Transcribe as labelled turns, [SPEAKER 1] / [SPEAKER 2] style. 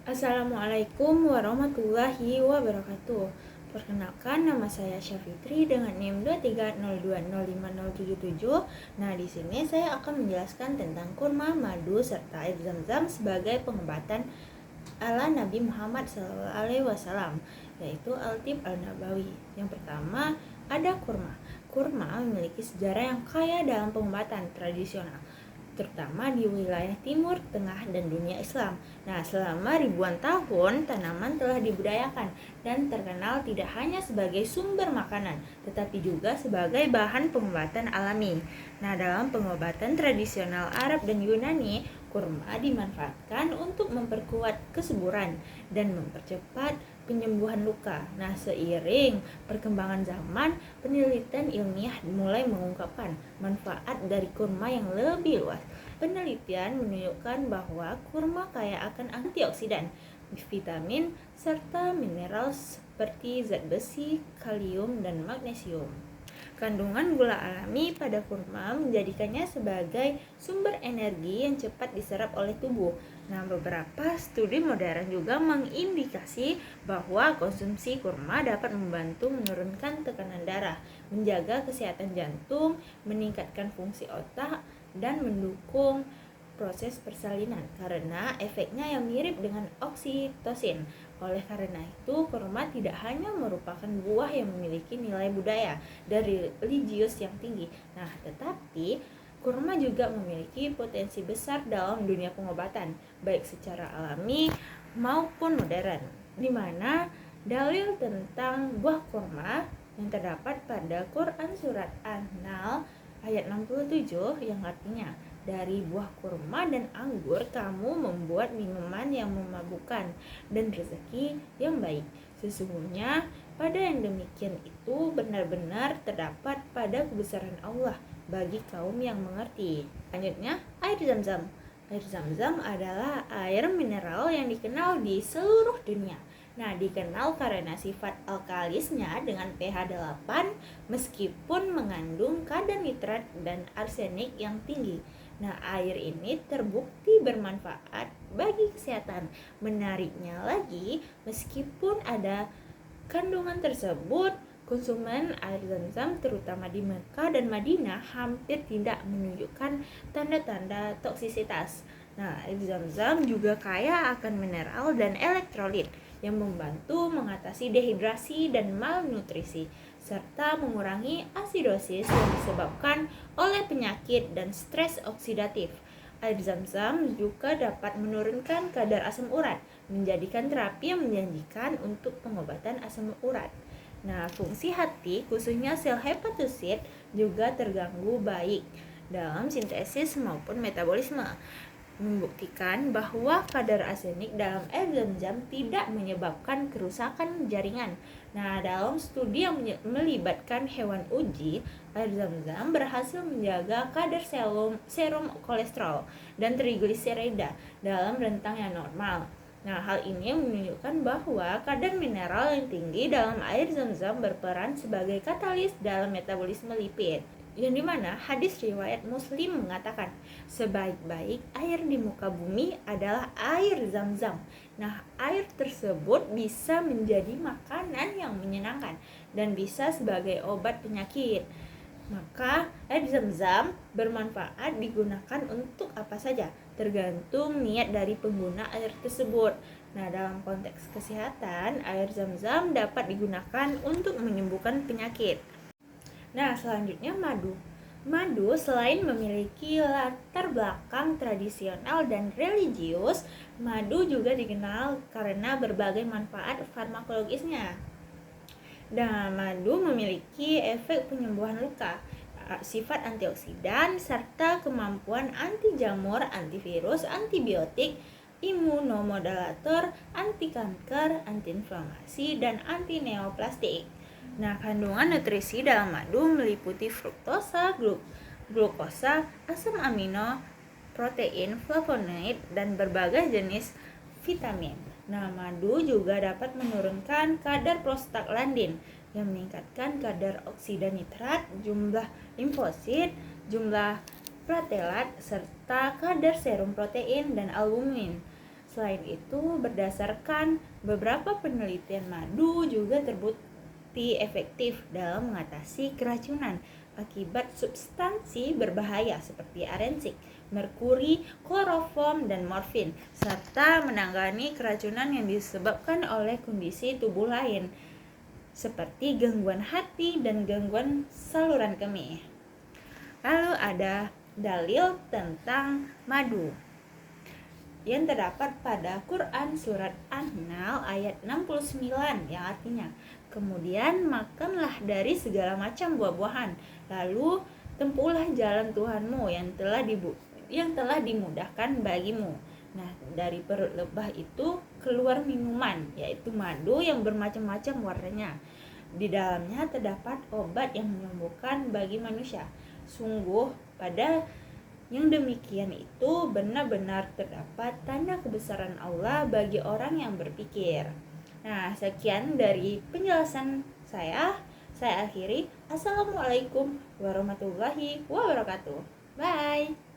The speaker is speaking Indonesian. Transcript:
[SPEAKER 1] Assalamualaikum warahmatullahi wabarakatuh. Perkenalkan, nama saya Syafitri dengan NIM 230205077. Nah, di sini saya akan menjelaskan tentang kurma, madu, serta air zam-zam sebagai pengobatan ala Nabi Muhammad SAW, yaitu Al-Tib Al-Nabawi. Yang pertama, ada kurma. Kurma memiliki sejarah yang kaya dalam pengobatan tradisional, terutama di wilayah Timur Tengah dan dunia Islam. Nah, selama ribuan tahun, tanaman telah dibudidayakan dan terkenal tidak hanya sebagai sumber makanan, tetapi juga sebagai bahan pengobatan alami. Nah, dalam pengobatan tradisional Arab dan Yunani, kurma dimanfaatkan untuk memperkuat kesuburan dan mempercepat penyembuhan luka. Nah, seiring perkembangan zaman, penelitian ilmiah mulai mengungkapkan manfaat dari kurma yang lebih luas. Penelitian menunjukkan bahwa kurma kaya akan antioksidan, vitamin, serta mineral seperti zat besi, kalium, dan magnesium. Kandungan gula alami pada kurma menjadikannya sebagai sumber energi yang cepat diserap oleh tubuh. Nah, beberapa studi modern juga mengindikasi bahwa konsumsi kurma dapat membantu menurunkan tekanan darah, menjaga kesehatan jantung, meningkatkan fungsi otak, dan mendukung proses persalinan karena efeknya yang mirip dengan oksitosin. Oleh karena itu, kurma tidak hanya merupakan buah yang memiliki nilai budaya dan religius yang tinggi. Nah, tetapi kurma juga memiliki potensi besar dalam dunia pengobatan, baik secara alami maupun modern, di mana dalil tentang buah kurma yang terdapat pada Quran Surat An-Nahl ayat 67 yang artinya, dari buah kurma dan anggur kamu membuat minuman yang memabukkan dan rezeki yang baik. Sesungguhnya pada yang demikian itu benar-benar terdapat pada kebesaran Allah bagi kaum yang mengerti. Selanjutnya, air zam-zam. Air zam-zam adalah air mineral yang dikenal di seluruh dunia. Nah, dikenal karena sifat alkalisnya dengan pH 8 meskipun mengandung kadar nitrat dan arsenik yang tinggi. Nah, air ini terbukti bermanfaat bagi kesehatan. Menariknya lagi, meskipun ada kandungan tersebut, konsumen air zam-zam terutama di Mekah dan Madinah hampir tidak menunjukkan tanda-tanda toksisitas. Nah, air zam-zam juga kaya akan mineral dan elektrolit yang membantu mengatasi dehidrasi dan malnutrisi, serta mengurangi asidosis yang disebabkan oleh penyakit dan stres oksidatif. Air zam-zam juga dapat menurunkan kadar asam urat, menjadikan terapi yang menjanjikan untuk pengobatan asam urat. Nah, fungsi hati, khususnya sel hepatosit, juga terganggu baik dalam sintesis maupun metabolisme, membuktikan bahwa kadar arsenik dalam air zam-zam tidak menyebabkan kerusakan jaringan. Nah, dalam studi yang melibatkan hewan uji, air zam-zam berhasil menjaga kadar serum kolesterol dan trigliserida dalam rentang yang normal. Nah, hal ini menunjukkan bahwa kadar mineral yang tinggi dalam air zam-zam berperan sebagai katalis dalam metabolisme lipid, yang dimana hadis riwayat Muslim mengatakan sebaik-baik air di muka bumi adalah air zam-zam. Nah, air tersebut bisa menjadi makanan yang menyenangkan dan bisa sebagai obat penyakit. Maka air zam-zam bermanfaat digunakan untuk apa saja, tergantung niat dari pengguna air tersebut. Nah, dalam konteks kesehatan, air zam-zam dapat digunakan untuk menyembuhkan penyakit. Nah, selanjutnya madu. Madu selain memiliki latar belakang tradisional dan religius, madu juga dikenal karena berbagai manfaat farmakologisnya. Dan madu memiliki efek penyembuhan luka, sifat antioksidan, serta kemampuan anti jamur, antivirus, antibiotik, imunomodulator, anti kanker, anti inflamasi, dan anti neoplastik. Nah, kandungan nutrisi dalam madu meliputi fruktosa, glukosa, asam amino, protein, flavonoid, dan berbagai jenis vitamin. Nah, madu juga dapat menurunkan kadar prostaglandin yang meningkatkan kadar oksida nitrat, jumlah limfosit, jumlah platelet, serta kadar serum protein dan albumin. Selain itu, berdasarkan beberapa penelitian, madu juga terbukti efektif dalam mengatasi keracunan akibat substansi berbahaya seperti arensik, merkuri, kloroform, dan morfin, serta menangani keracunan yang disebabkan oleh kondisi tubuh lain seperti gangguan hati dan gangguan saluran kemih. Lalu ada dalil tentang madu yang terdapat pada Quran surat An-Nahl ayat 69 yang artinya, kemudian makanlah dari segala macam buah-buahan, lalu tempuhlah jalan Tuhanmu yang telah dimudahkan bagimu. Nah, dari perut lebah itu keluar minuman, yaitu madu yang bermacam-macam warnanya. Di dalamnya terdapat obat yang menyembuhkan bagi manusia. Sungguh, pada yang demikian itu benar-benar terdapat tanda kebesaran Allah bagi orang yang berpikir. Nah, sekian dari penjelasan saya. Saya akhiri. Assalamualaikum warahmatullahi wabarakatuh. Bye.